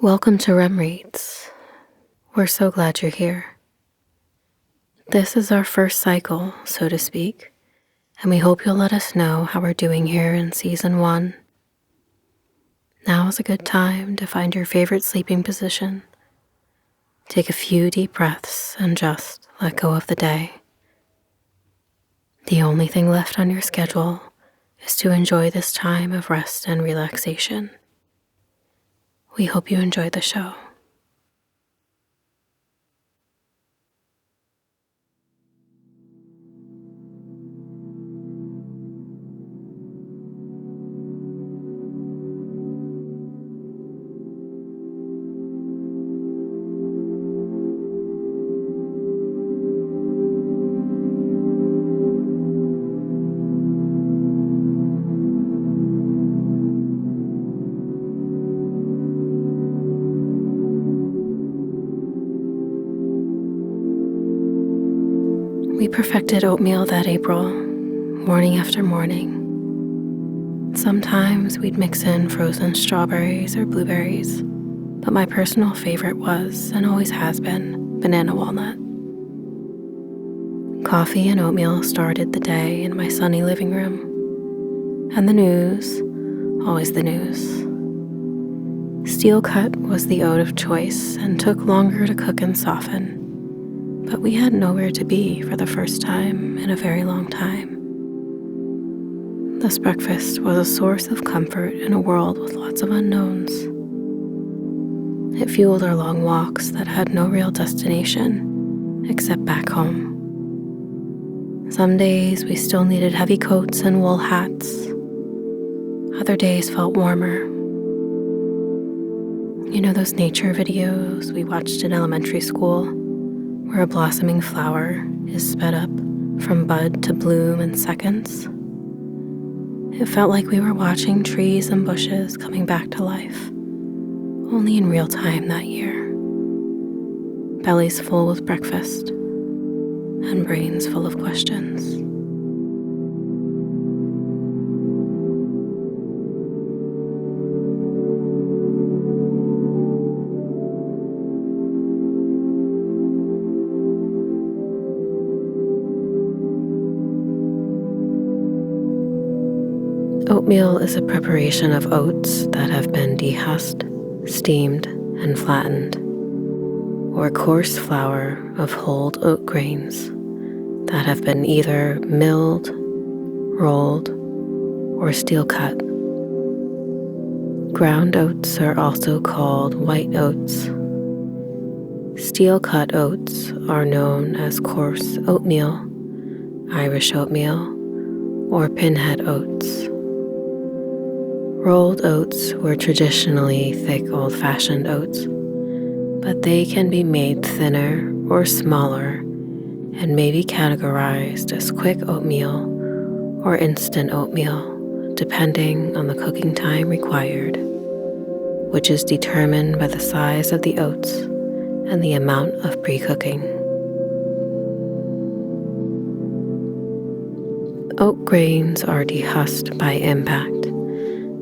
Welcome to Rem Reads. We're so glad you're here. This is our first cycle, so to speak, and we hope you'll let us know how we're doing here in Season 1. Now is a good time to find your favorite sleeping position. Take a few deep breaths and just let go of the day. The only thing left on your schedule is to enjoy this time of rest and relaxation. We hope you enjoy the show. We perfected oatmeal that April, morning after morning. Sometimes we'd mix in frozen strawberries or blueberries, but my personal favorite was, and always has been, banana walnut. Coffee and oatmeal started the day in my sunny living room. And the news, always the news. Steel cut was the oat of choice and took longer to cook and soften. But we had nowhere to be for the first time in a very long time. This breakfast was a source of comfort in a world with lots of unknowns. It fueled our long walks that had no real destination except back home. Some days we still needed heavy coats and wool hats. Other days felt warmer. You know those nature videos we watched in elementary school, where a blossoming flower is sped up from bud to bloom in seconds? It felt like we were watching trees and bushes coming back to life, only in real time that year. Bellies full with breakfast, and brains full of questions. Oatmeal is a preparation of oats that have been dehusked, steamed, and flattened, or coarse flour of whole oat grains that have been either milled, rolled, or steel cut. Ground oats are also called white oats. Steel cut oats are known as coarse oatmeal, Irish oatmeal, or pinhead oats. Rolled oats were traditionally thick old-fashioned oats, but they can be made thinner or smaller and may be categorized as quick oatmeal or instant oatmeal, depending on the cooking time required, which is determined by the size of the oats and the amount of pre-cooking. Oat grains are dehusked by impact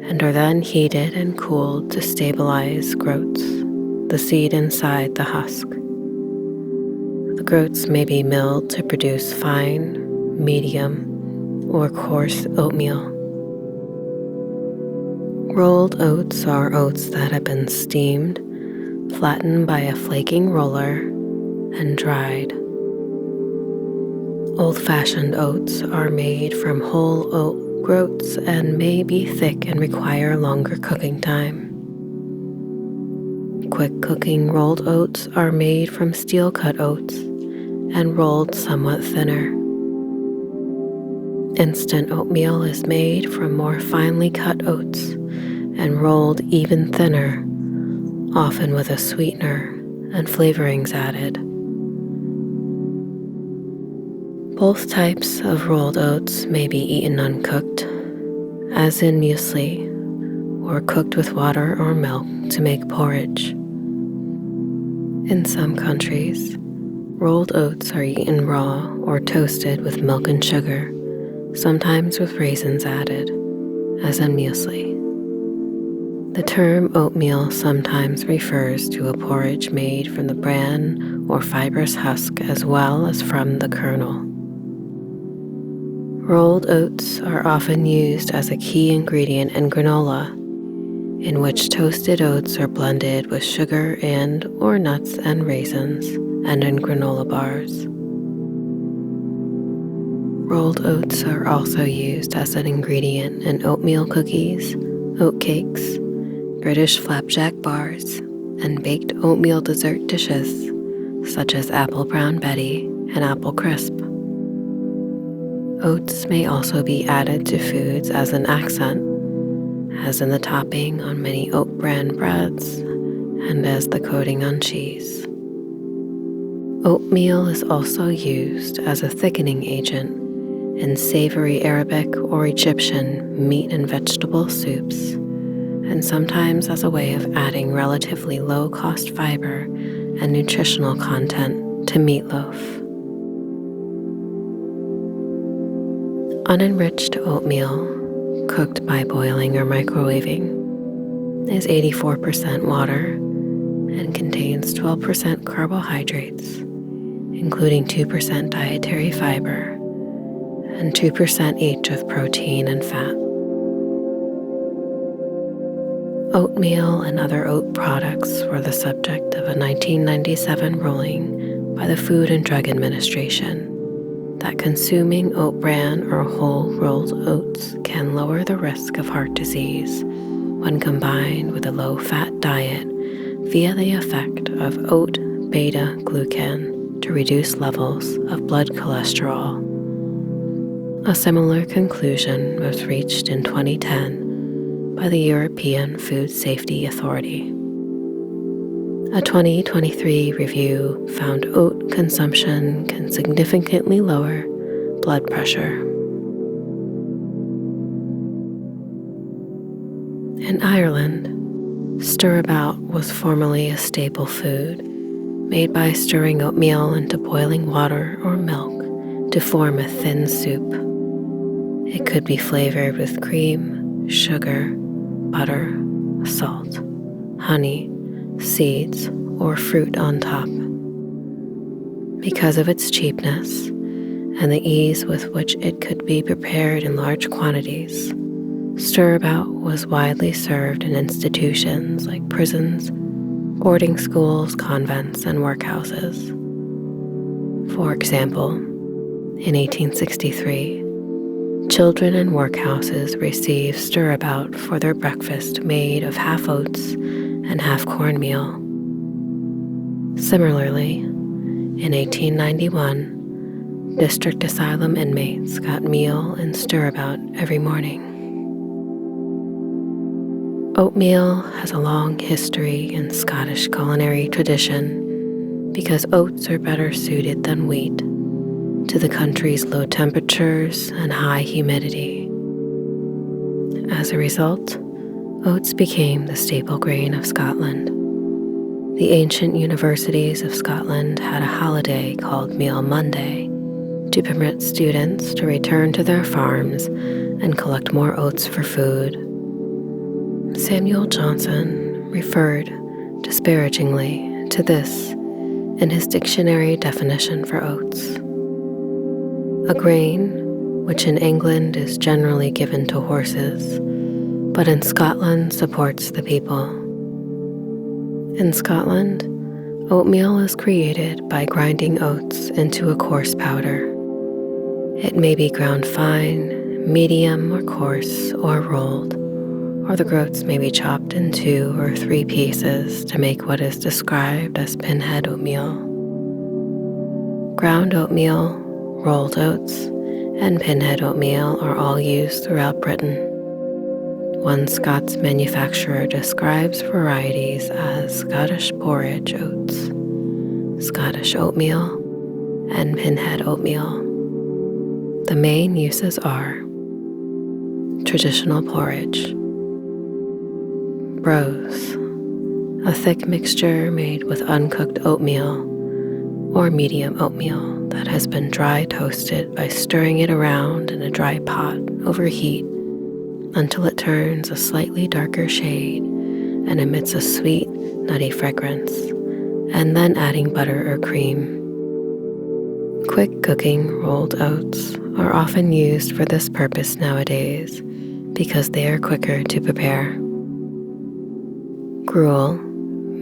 and are then heated and cooled to stabilize groats, the seed inside the husk. The groats may be milled to produce fine, medium, or coarse oatmeal. Rolled oats are oats that have been steamed, flattened by a flaking roller, and dried. Old-fashioned oats are made from whole oat groats and may be thick and require longer cooking time. Quick cooking rolled oats are made from steel cut oats and rolled somewhat thinner. Instant oatmeal is made from more finely cut oats and rolled even thinner, often with a sweetener and flavorings added. Both types of rolled oats may be eaten uncooked, as in muesli, or cooked with water or milk to make porridge. In some countries, rolled oats are eaten raw or toasted with milk and sugar, sometimes with raisins added, as in muesli. The term oatmeal sometimes refers to a porridge made from the bran or fibrous husk as well as from the kernel. Rolled oats are often used as a key ingredient in granola, in which toasted oats are blended with sugar and/or nuts and raisins, and in granola bars. Rolled oats are also used as an ingredient in oatmeal cookies, oatcakes, British flapjack bars, and baked oatmeal dessert dishes such as Apple Brown Betty and Apple Crisp. Oats may also be added to foods as an accent, as in the topping on many oat bran breads and as the coating on cheese. Oatmeal is also used as a thickening agent in savory Arabic or Egyptian meat and vegetable soups, and sometimes as a way of adding relatively low-cost fiber and nutritional content to meatloaf. Unenriched oatmeal, cooked by boiling or microwaving, is 84% water and contains 12% carbohydrates, including 2% dietary fiber and 2% each of protein and fat. Oatmeal and other oat products were the subject of a 1997 ruling by the Food and Drug Administration that consuming oat bran or whole rolled oats can lower the risk of heart disease when combined with a low-fat diet via the effect of oat beta-glucan to reduce levels of blood cholesterol. A similar conclusion was reached in 2010 by the European Food Safety Authority. A 2023 review found oat consumption can significantly lower blood pressure. In Ireland, stirabout was formerly a staple food made by stirring oatmeal into boiling water or milk to form a thin soup. It could be flavored with cream, sugar, butter, salt, honey, seeds, or fruit on top. Because of its cheapness and the ease with which it could be prepared in large quantities, stirabout was widely served in institutions like prisons, boarding schools, convents, and workhouses. For example, in 1863, children in workhouses received stirabout for their breakfast made of half oats and half cornmeal. Similarly, in 1891, district asylum inmates got meal and stirabout every morning. Oatmeal has a long history in Scottish culinary tradition because oats are better suited than wheat to the country's low temperatures and high humidity. As a result, oats became the staple grain of Scotland. The ancient universities of Scotland had a holiday called Meal Monday to permit students to return to their farms and collect more oats for food. Samuel Johnson referred disparagingly to this in his dictionary definition for oats. A grain, which in England is generally given to horses, but in Scotland supports the people. In Scotland, oatmeal is created by grinding oats into a coarse powder. It may be ground fine, medium or coarse, or rolled, or the groats may be chopped in 2 or 3 pieces to make what is described as pinhead oatmeal. Ground oatmeal, rolled oats, and pinhead oatmeal are all used throughout Britain. One Scots manufacturer describes varieties as Scottish porridge oats, Scottish oatmeal, and pinhead oatmeal. The main uses are traditional porridge, brose, a thick mixture made with uncooked oatmeal or medium oatmeal that has been dry toasted by stirring it around in a dry pot over heat until it turns a slightly darker shade and emits a sweet, nutty fragrance, and then adding butter or cream. Quick cooking rolled oats are often used for this purpose nowadays because they are quicker to prepare. Gruel,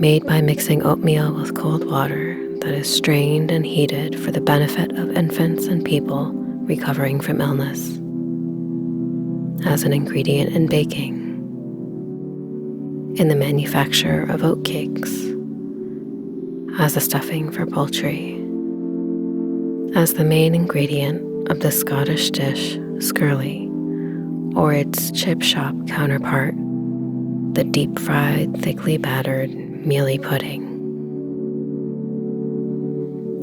made by mixing oatmeal with cold water that is strained and heated for the benefit of infants and people recovering from illness. As an ingredient in baking, in the manufacture of oat cakes, as a stuffing for poultry, as the main ingredient of the Scottish dish skirlie, or its chip shop counterpart, the deep-fried, thickly battered, mealy pudding.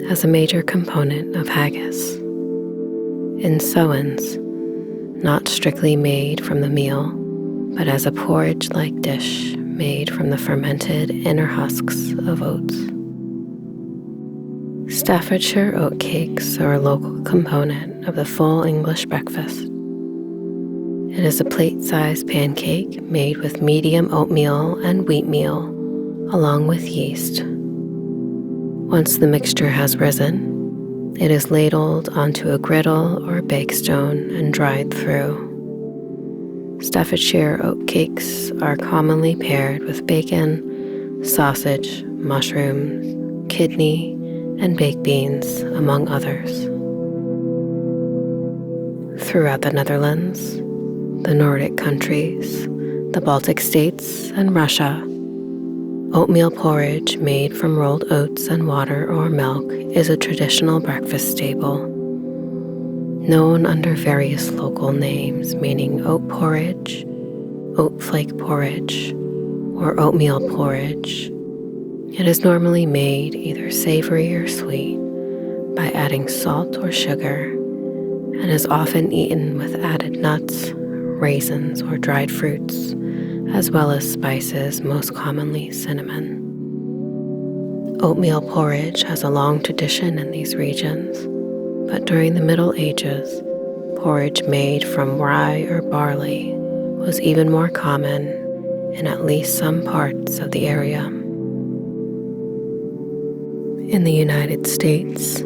As a major component of haggis, in sowens, not strictly made from the meal, but as a porridge-like dish made from the fermented inner husks of oats. Staffordshire oat cakes are a local component of the full English breakfast. It is a plate-sized pancake made with medium oatmeal and wheatmeal, along with yeast. Once the mixture has risen, it is ladled onto a griddle or bakestone and dried through. Staffordshire oat cakes are commonly paired with bacon, sausage, mushrooms, kidney, and baked beans, among others. Throughout the Netherlands, the Nordic countries, the Baltic states, and Russia, oatmeal porridge made from rolled oats and water or milk is a traditional breakfast staple, known under various local names meaning oat porridge, oat flake porridge, or oatmeal porridge. It is normally made either savory or sweet by adding salt or sugar, and is often eaten with added nuts, raisins, or dried fruits, as well as spices, most commonly cinnamon. Oatmeal porridge has a long tradition in these regions, but during the Middle Ages, porridge made from rye or barley was even more common in at least some parts of the area. In the United States,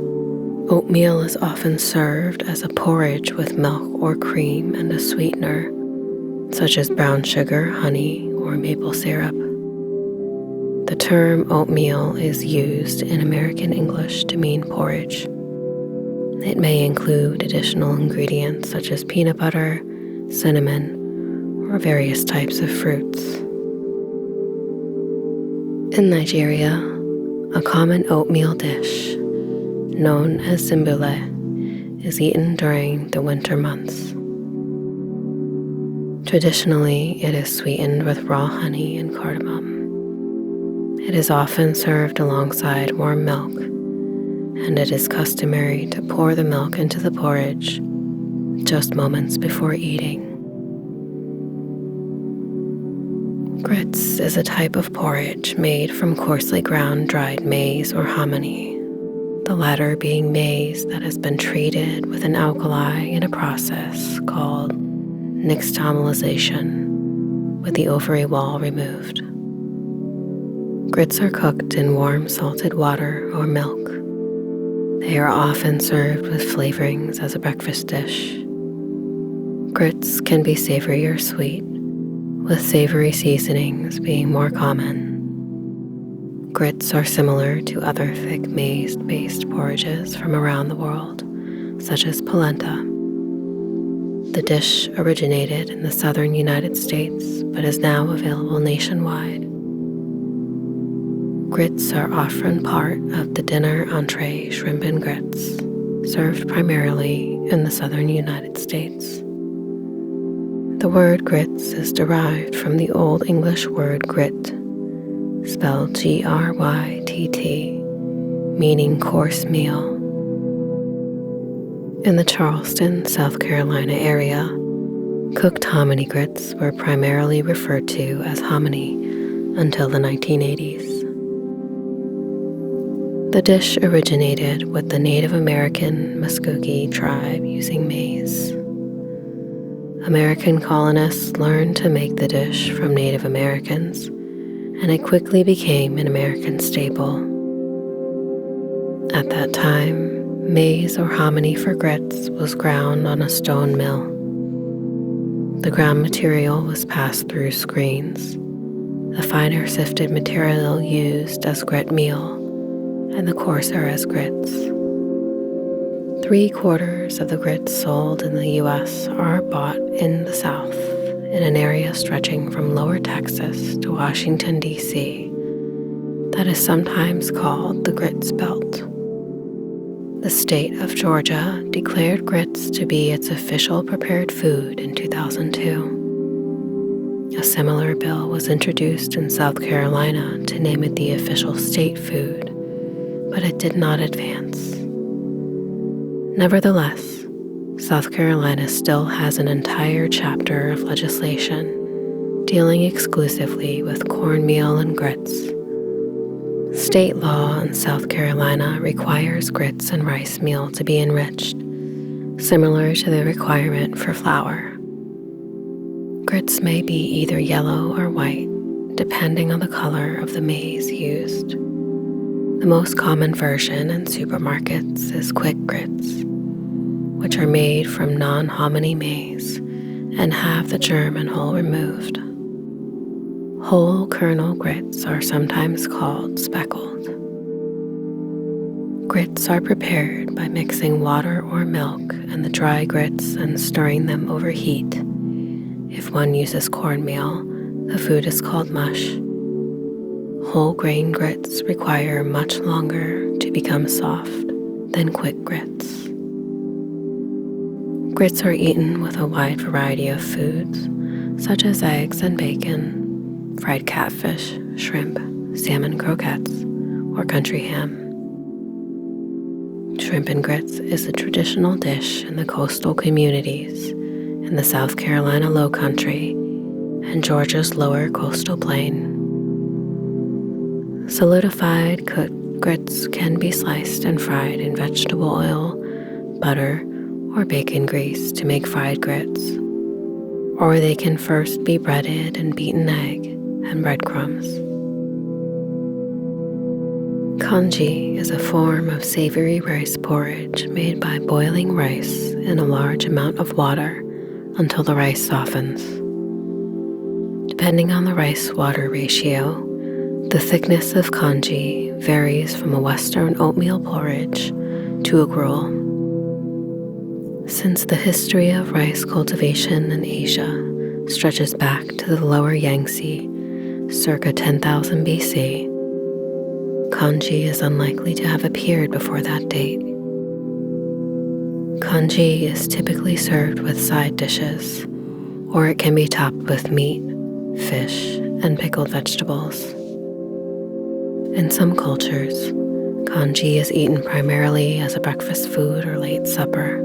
oatmeal is often served as a porridge with milk or cream and a sweetener, such as brown sugar, honey, or maple syrup. The term oatmeal is used in American English to mean porridge. It may include additional ingredients such as peanut butter, cinnamon, or various types of fruits. In Nigeria, a common oatmeal dish, known as zimbule, is eaten during the winter months. Traditionally, it is sweetened with raw honey and cardamom. It is often served alongside warm milk, and it is customary to pour the milk into the porridge just moments before eating. Grits is a type of porridge made from coarsely ground dried maize or hominy, the latter being maize that has been treated with an alkali in a process called nixtamalization, with the ovary wall removed. Grits are cooked in warm salted water or milk. They are often served with flavorings as a breakfast dish. Grits can be savory or sweet, with savory seasonings being more common. Grits are similar to other thick maize-based porridges from around the world, such as polenta. The dish originated in the southern United States, but is now available nationwide. Grits are often part of the dinner entree shrimp and grits, served primarily in the southern United States. The word grits is derived from the Old English word grit, spelled G-R-Y-T-T, meaning coarse meal. In the Charleston, South Carolina area, cooked hominy grits were primarily referred to as hominy until the 1980s. The dish originated with the Native American Muskogee tribe using maize. American colonists learned to make the dish from Native Americans and it quickly became an American staple. At that time, maize or hominy for grits was ground on a stone mill. The ground material was passed through screens, the finer sifted material used as grit meal, and the coarser as grits. 3/4 of the grits sold in the U.S. are bought in the South, in an area stretching from lower Texas to Washington, D.C., that is sometimes called the Grits Belt. The state of Georgia declared grits to be its official prepared food in 2002. A similar bill was introduced in South Carolina to name it the official state food, but it did not advance. Nevertheless, South Carolina still has an entire chapter of legislation dealing exclusively with cornmeal and grits. State law in South Carolina requires grits and rice meal to be enriched, similar to the requirement for flour. Grits may be either yellow or white, depending on the color of the maize used. The most common version in supermarkets is quick grits, which are made from non-hominy maize and have the germ and hull removed. Whole kernel grits are sometimes called speckled. Grits are prepared by mixing water or milk and the dry grits and stirring them over heat. If one uses cornmeal, the food is called mush. Whole grain grits require much longer to become soft than quick grits. Grits are eaten with a wide variety of foods, such as eggs and bacon, fried catfish, shrimp, salmon croquettes, or country ham. Shrimp and grits is a traditional dish in the coastal communities in the South Carolina Lowcountry and Georgia's lower coastal plain. Solidified cooked grits can be sliced and fried in vegetable oil, butter, or bacon grease to make fried grits, or they can first be breaded in beaten egg and breadcrumbs. Congee is a form of savory rice porridge made by boiling rice in a large amount of water until the rice softens. Depending on the rice-water ratio, the thickness of congee varies from a Western oatmeal porridge to a gruel. Since the history of rice cultivation in Asia stretches back to the lower Yangtze, circa 10,000 BC, congee is unlikely to have appeared before that date. Congee is typically served with side dishes, or it can be topped with meat, fish, and pickled vegetables. In some cultures, congee is eaten primarily as a breakfast food or late supper.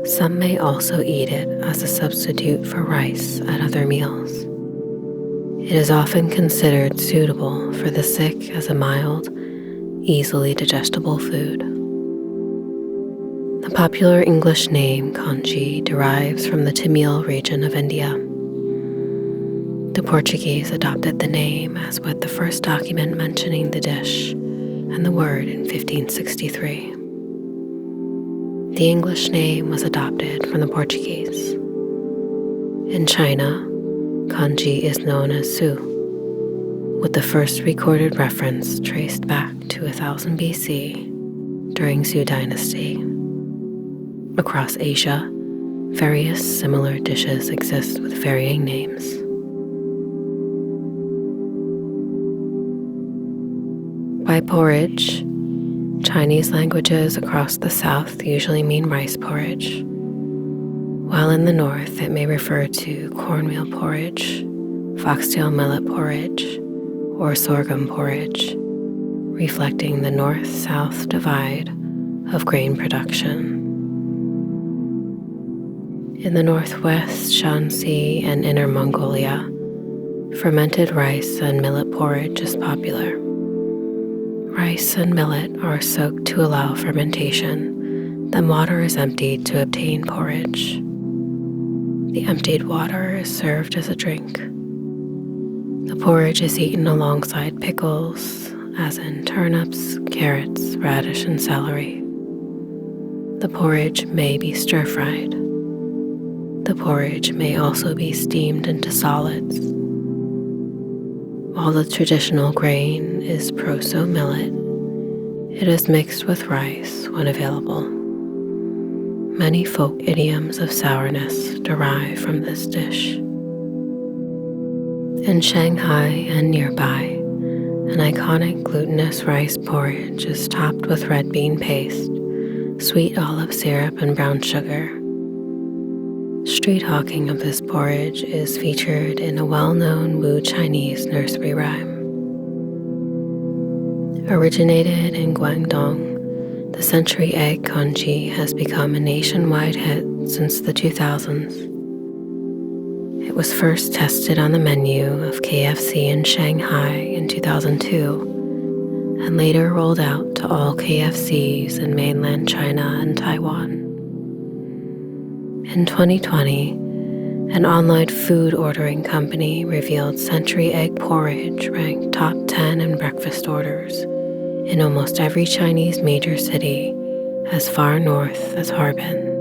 Some may also eat it as a substitute for rice at other meals. It is often considered suitable for the sick as a mild, easily digestible food. The popular English name congee derives from the Tamil region of India. The Portuguese adopted the name as with the first document mentioning the dish and the word in 1563. The English name was adopted from the Portuguese. In China, congee is known as su, with the first recorded reference traced back to 1000 BC during Sui Dynasty. Across Asia, various similar dishes exist with varying names. By porridge, Chinese languages across the south usually mean rice porridge, while in the north it may refer to cornmeal porridge, foxtail millet porridge, or sorghum porridge, reflecting the north-south divide of grain production. In the northwest Shanxi and Inner Mongolia, fermented rice and millet porridge is popular. Rice and millet are soaked to allow fermentation, then water is emptied to obtain porridge. The emptied water is served as a drink. The porridge is eaten alongside pickles, as in turnips, carrots, radish, and celery. The porridge may be stir-fried. The porridge may also be steamed into solids. While the traditional grain is proso millet, it is mixed with rice when available. Many folk idioms of sourness derive from this dish. In Shanghai and nearby, an iconic glutinous rice porridge is topped with red bean paste, sweet olive syrup, and brown sugar. Street hawking of this porridge is featured in a well-known Wu Chinese nursery rhyme. Originated in Guangdong, the Century Egg congee has become a nationwide hit since the 2000s. It was first tested on the menu of KFC in Shanghai in 2002 and later rolled out to all KFCs in mainland China and Taiwan. In 2020, an online food ordering company revealed Century Egg porridge ranked top 10 in breakfast orders in almost every Chinese major city as far north as Harbin.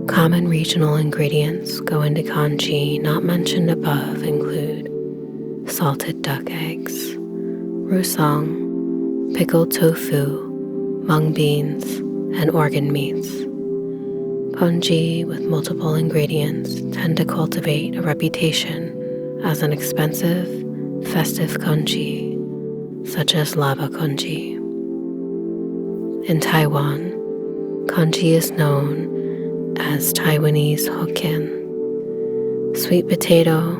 Common regional ingredients go into congee not mentioned above include salted duck eggs, rusong, pickled tofu, mung beans, and organ meats. Congee with multiple ingredients tend to cultivate a reputation as an expensive, festive congee, such as lava congee. In Taiwan, congee is known as Taiwanese Hokkien. Sweet potato,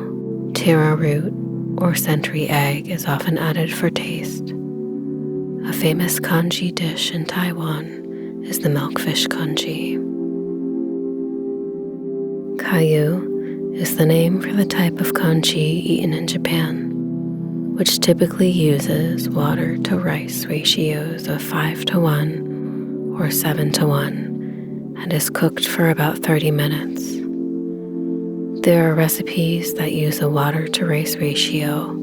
taro root, or century egg is often added for taste. A famous congee dish in Taiwan is the milkfish congee. Kayu is the name for the type of congee eaten in Japan, which typically uses water to rice ratios of 5:1 or 7:1 and is cooked for about 30 minutes. There are recipes that use a water to rice ratio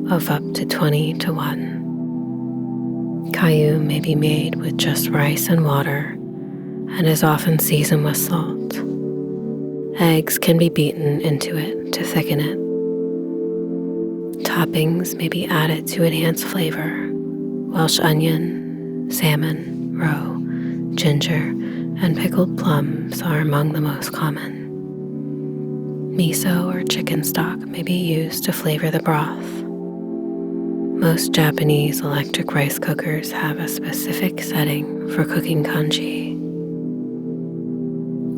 of up to 20:1. Kayu may be made with just rice and water and is often seasoned with salt. Eggs can be beaten into it to thicken it. Toppings may be added to enhance flavor. Welsh onion, salmon, roe, ginger, and pickled plums are among the most common. Miso or chicken stock may be used to flavor the broth. Most Japanese electric rice cookers have a specific setting for cooking congee.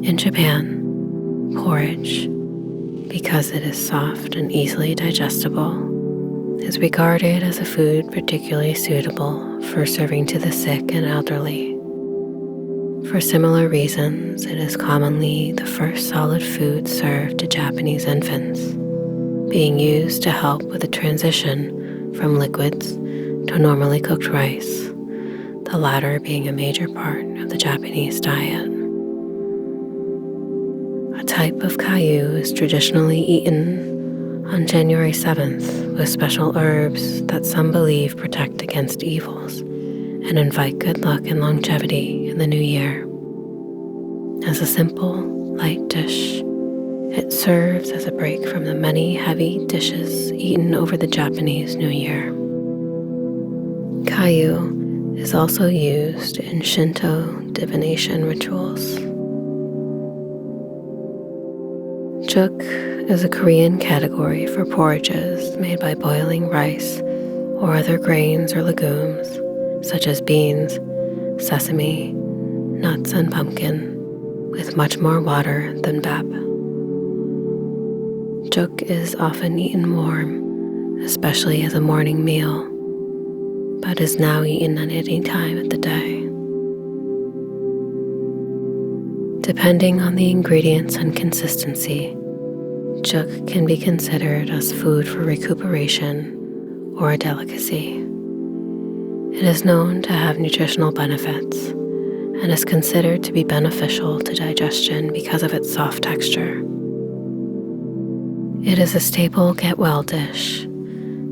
In Japan, porridge, because it is soft and easily digestible, is regarded as a food particularly suitable for serving to the sick and elderly. For similar reasons, it is commonly the first solid food served to Japanese infants, being used to help with the transition from liquids to normally cooked rice, the latter being a major part of the Japanese diet. A type of kayu is traditionally eaten on January 7th with special herbs that some believe protect against evils and invite good luck and longevity in the new year. As a simple, light dish, it serves as a break from the many heavy dishes eaten over the Japanese New Year. Kayu is also used in Shinto divination rituals. Juk is a Korean category for porridges made by boiling rice or other grains or legumes, such as beans, sesame, nuts, and pumpkin, with much more water than bap. Juk is often eaten warm, especially as a morning meal, but is now eaten at any time of the day. Depending on the ingredients and consistency, juk can be considered as food for recuperation or a delicacy. It is known to have nutritional benefits and is considered to be beneficial to digestion because of its soft texture. It is a staple get-well dish,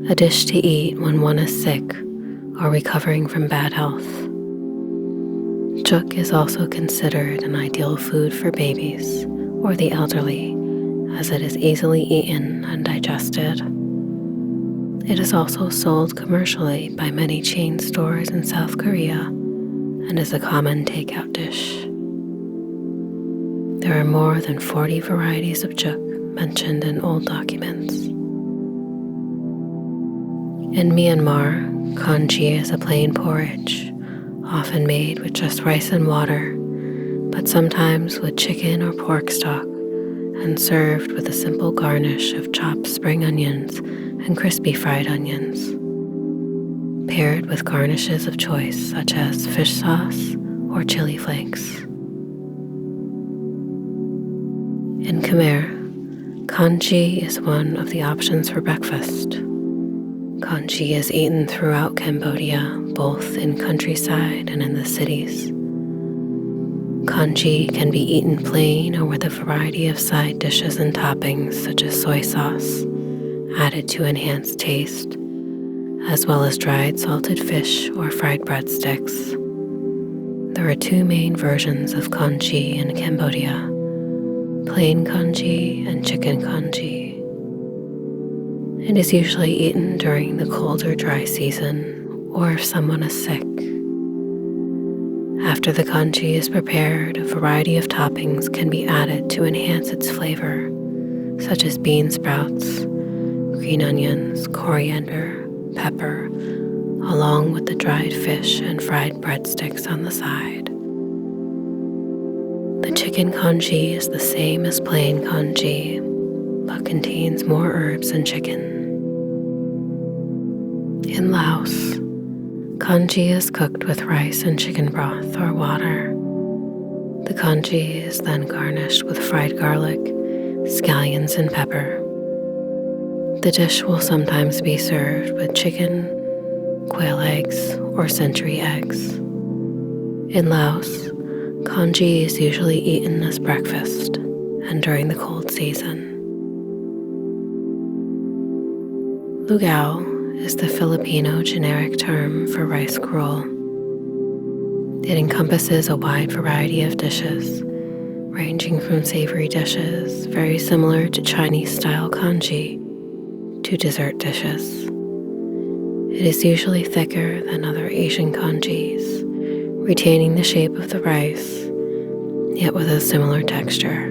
a dish to eat when one is sick or recovering from bad health. Juk is also considered an ideal food for babies or the elderly, as it is easily eaten and digested. It is also sold commercially by many chain stores in South Korea and is a common takeout dish. There are more than 40 varieties of juk mentioned in old documents. In Myanmar, congee is a plain porridge, often made with just rice and water, but sometimes with chicken or pork stock, and served with a simple garnish of chopped spring onions and crispy fried onions, paired with garnishes of choice such as fish sauce or chili flakes. In Khmer, congee is one of the options for breakfast. Congee is eaten throughout Cambodia, both in countryside and in the cities. Congee can be eaten plain or with a variety of side dishes and toppings such as soy sauce, added to enhance taste, as well as dried salted fish or fried breadsticks. There are two main versions of congee in Cambodia: plain congee and chicken congee. It is usually eaten during the cold or dry season, or if someone is sick. After the congee is prepared, a variety of toppings can be added to enhance its flavor, such as bean sprouts, green onions, coriander, pepper, along with the dried fish and fried breadsticks on the side. The chicken congee is the same as plain congee, but contains more herbs and chicken. In Laos, congee is cooked with rice and chicken broth or water. The congee is then garnished with fried garlic, scallions, and pepper. The dish will sometimes be served with chicken, quail eggs, or century eggs. In Laos, congee is usually eaten as breakfast and during the cold season. Lugao is the Filipino generic term for rice gruel. It encompasses a wide variety of dishes, ranging from savory dishes very similar to Chinese-style congee to dessert dishes. It is usually thicker than other Asian congees, retaining the shape of the rice, yet with a similar texture.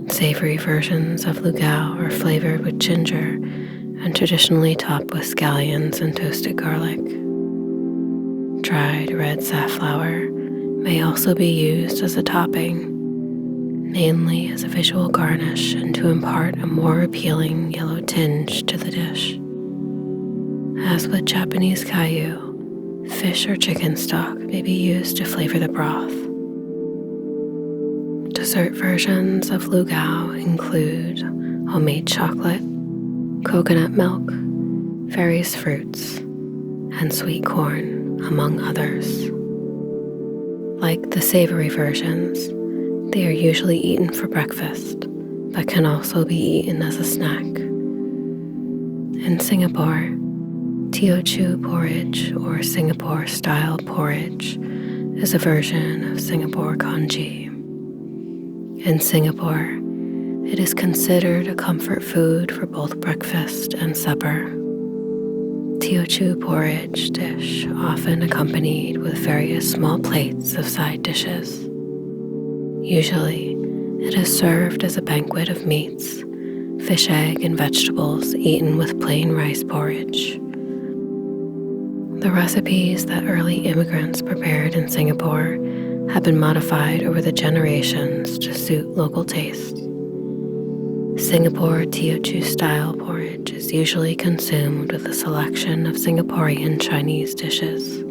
Savory versions of lugao are flavored with ginger and traditionally topped with scallions and toasted garlic. Dried red safflower may also be used as a topping, mainly as a visual garnish and to impart a more appealing yellow tinge to the dish. As with Japanese kayu, fish or chicken stock may be used to flavor the broth. Dessert versions of lugao include homemade chocolate, coconut milk, various fruits, and sweet corn, among others. Like the savory versions, they are usually eaten for breakfast, but can also be eaten as a snack. In Singapore, Teochew porridge or Singapore-style porridge is a version of Singapore congee. In Singapore, it is considered a comfort food for both breakfast and supper. Teochew porridge dish often accompanied with various small plates of side dishes. Usually, it is served as a banquet of meats, fish, egg, and vegetables eaten with plain rice porridge. The recipes that early immigrants prepared in Singapore have been modified over the generations to suit local tastes. Singapore Teochew-style porridge is usually consumed with a selection of Singaporean Chinese dishes.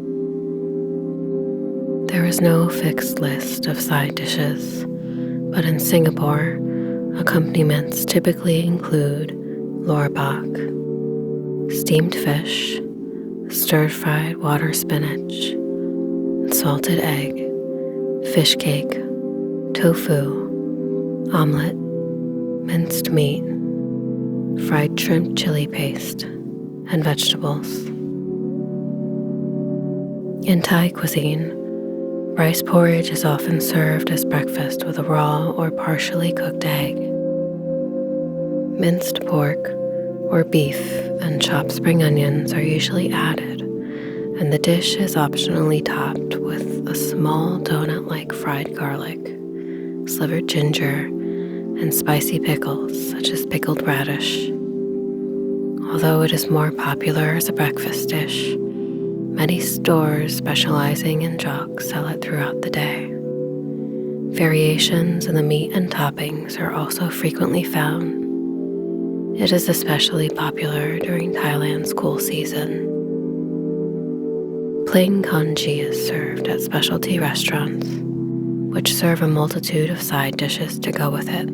There is no fixed list of side dishes, but in Singapore, accompaniments typically include lorabak, steamed fish, stir-fried water spinach, salted egg, fish cake, tofu, omelet, minced meat, fried shrimp chili paste, and vegetables. In Thai cuisine, rice porridge is often served as breakfast with a raw or partially cooked egg. Minced pork or beef and chopped spring onions are usually added, and the dish is optionally topped with a small donut-like fried garlic, slivered ginger, and spicy pickles such as pickled radish. Although it is more popular as a breakfast dish, many stores specializing in jok sell it throughout the day. Variations in the meat and toppings are also frequently found. It is especially popular during Thailand's cool season. Plain congee is served at specialty restaurants, which serve a multitude of side dishes to go with it,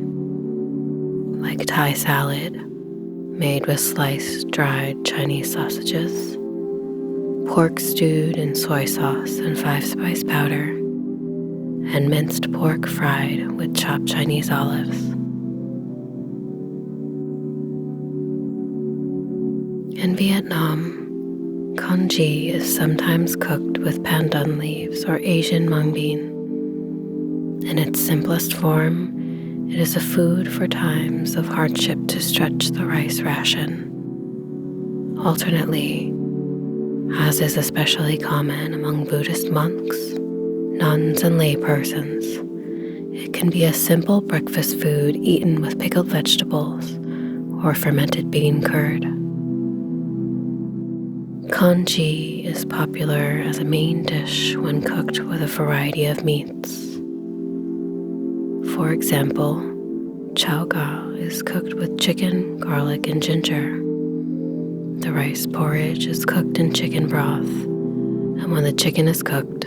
like Thai salad, made with sliced dried Chinese sausages, pork stewed in soy sauce and 5-spice powder, and minced pork fried with chopped Chinese olives. In Vietnam, congee is sometimes cooked with pandan leaves or Asian mung bean. In its simplest form, it is a food for times of hardship to stretch the rice ration. Alternately, as is especially common among Buddhist monks, nuns, and laypersons, it can be a simple breakfast food eaten with pickled vegetables or fermented bean curd. Congee is popular as a main dish when cooked with a variety of meats. For example, chao ga is cooked with chicken, garlic, and ginger. The rice porridge is cooked in chicken broth, and when the chicken is cooked,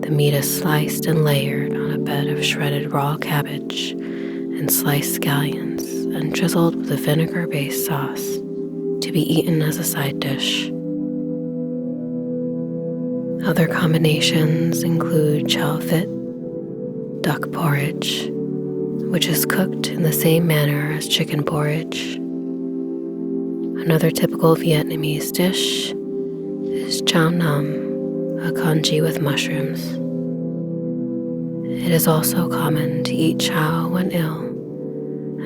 the meat is sliced and layered on a bed of shredded raw cabbage and sliced scallions and drizzled with a vinegar-based sauce to be eaten as a side dish. Other combinations include chow phit, duck porridge, which is cooked in the same manner as chicken porridge. Another typical Vietnamese dish is chao nam, a congee with mushrooms. It is also common to eat chow when ill,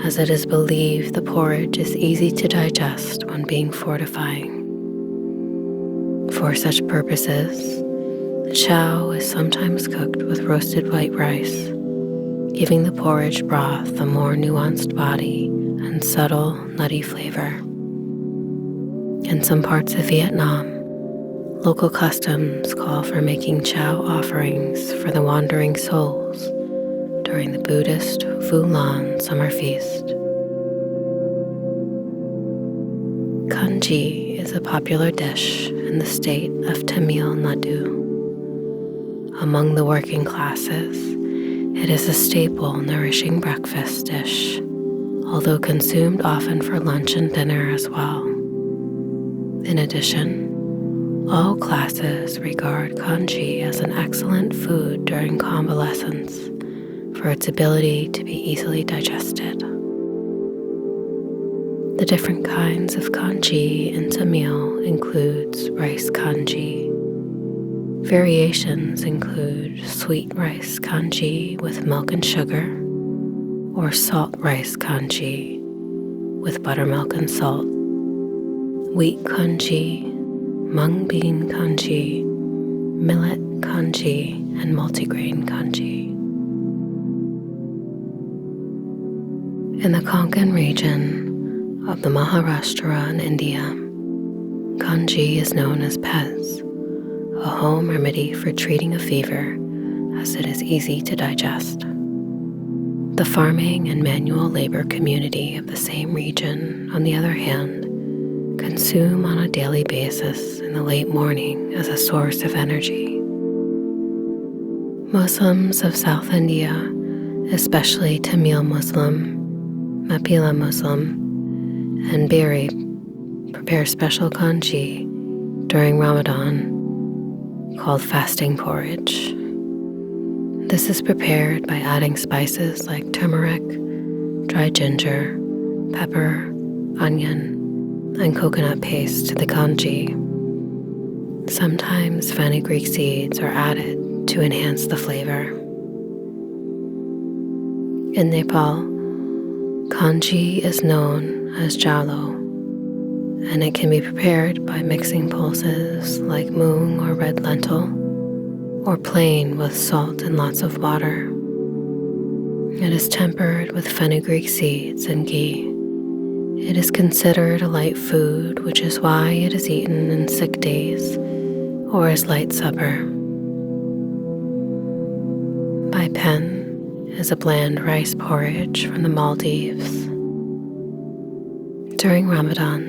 as it is believed the porridge is easy to digest when being fortifying. For such purposes, the chow is sometimes cooked with roasted white rice, giving the porridge broth a more nuanced body and subtle, nutty flavor. In some parts of Vietnam, local customs call for making chow offerings for the wandering souls during the Buddhist Vu Lan summer feast. Congee is a popular dish in the state of Tamil Nadu. Among the working classes, it is a staple, nourishing breakfast dish, although consumed often for lunch and dinner as well. In addition, all classes regard congee as an excellent food during convalescence for its ability to be easily digested. The different kinds of congee in Tamil includes rice congee. Variations include sweet rice congee with milk and sugar, or salt rice congee with buttermilk and salt, wheat congee, mung bean congee, millet congee, and multigrain congee. In the Konkan region of the Maharashtra in India, congee is known as pez, a home remedy for treating a fever, as it is easy to digest. The farming and manual labor community of the same region, on the other hand, consume on a daily basis in the late morning as a source of energy. Muslims of South India, especially Tamil Muslim, Mapila Muslim, and Biri, prepare special congee during Ramadan called fasting porridge. This is prepared by adding spices like turmeric, dried ginger, pepper, onion, and coconut paste to the congee. Sometimes fenugreek seeds are added to enhance the flavor. In Nepal, congee is known as jalo, and it can be prepared by mixing pulses like moong or red lentil, or plain with salt and lots of water. It is tempered with fenugreek seeds and ghee. It is considered a light food, which is why it is eaten in sick days or as light supper. Bai pen is a bland rice porridge from the Maldives. During Ramadan,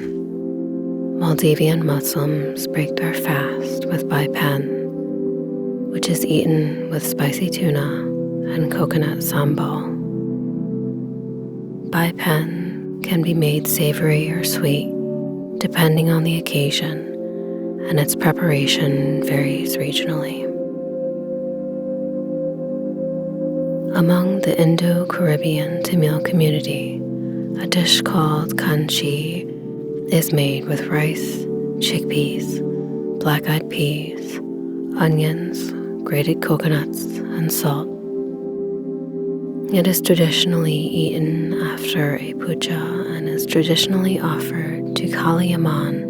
Maldivian Muslims break their fast with bai pen, which is eaten with spicy tuna and coconut sambal. Bai pen can be made savory or sweet, depending on the occasion, and its preparation varies regionally. Among the Indo-Caribbean Tamil community, a dish called kanchi is made with rice, chickpeas, black-eyed peas, onions, grated coconuts, and salt. It is traditionally eaten after a puja and is traditionally offered to Kali Amman,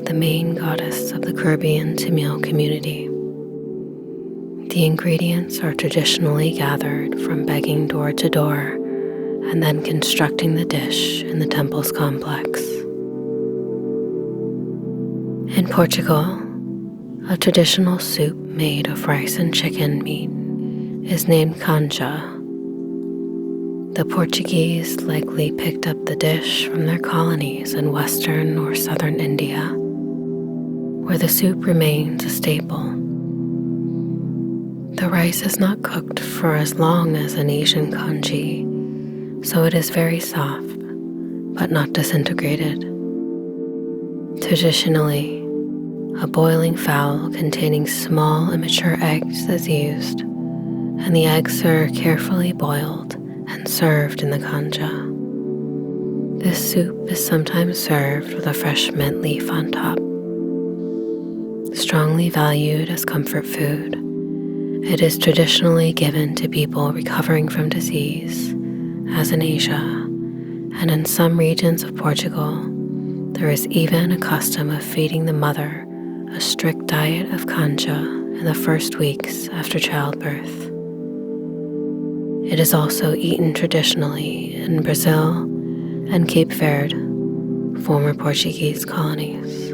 the main goddess of the Caribbean Tamil community. The ingredients are traditionally gathered from begging door to door and then constructing the dish in the temple's complex. In Portugal, a traditional soup made of rice and chicken meat is named canja. The Portuguese likely picked up the dish from their colonies in western or southern India, where the soup remains a staple. The rice is not cooked for as long as an Asian congee, so it is very soft, but not disintegrated. Traditionally, a boiling fowl containing small immature eggs is used, and the eggs are carefully boiled and served in the canja. This soup is sometimes served with a fresh mint leaf on top. Strongly valued as comfort food, it is traditionally given to people recovering from disease, as in Asia, and in some regions of Portugal, there is even a custom of feeding the mother a strict diet of canja in the first weeks after childbirth. It is also eaten traditionally in Brazil and Cape Verde, former Portuguese colonies.